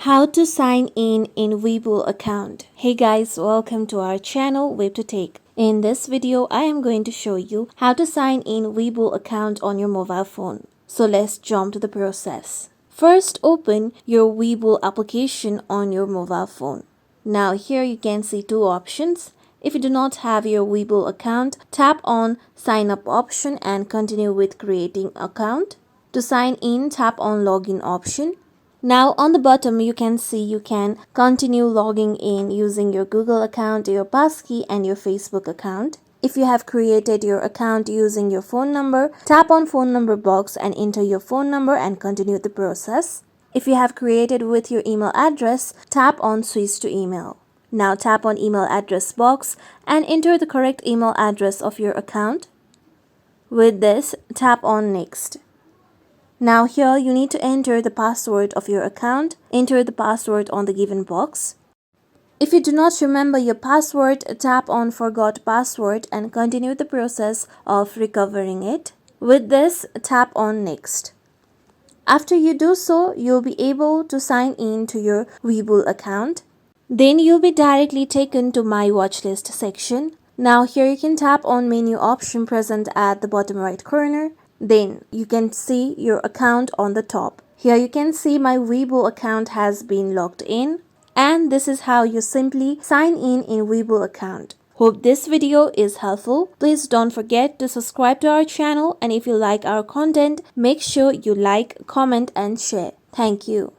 How to sign in Webull account. Hey guys, welcome to our channel WebToTech. In this video, I am going to show you how to sign in Webull account on your mobile phone. So let's jump to the process. First, open your Webull application on your mobile phone. Now here you can see two options. If you do not have your Webull account, tap on sign up option and continue with creating account. To sign in, tap on login option. Now on the bottom you can see you can continue logging in using your Google account, your passkey and your Facebook account. If you have created your account using your phone number, tap on phone number box and enter your phone number and continue the process. If you have created with your email address, tap on switch to email. Now tap on email address box and enter the correct email address of your account. With this, tap on next. Now here you need to enter the password of your account. Enter the password on the given box. If you do not remember your password, tap on forgot password and continue the process of recovering it. With this, tap on next. After you do so, you'll be able to sign in to your Webull account. Then you'll be directly taken to my watchlist section. Now here you can tap on menu option present at the bottom right corner. Then you can see your account on the top. Here you can see my Webull account has been logged in, and this is how you simply sign in Webull account. Hope this video is helpful. Please don't forget to subscribe to our channel, and if you like our content, make sure you like, comment and share. Thank you.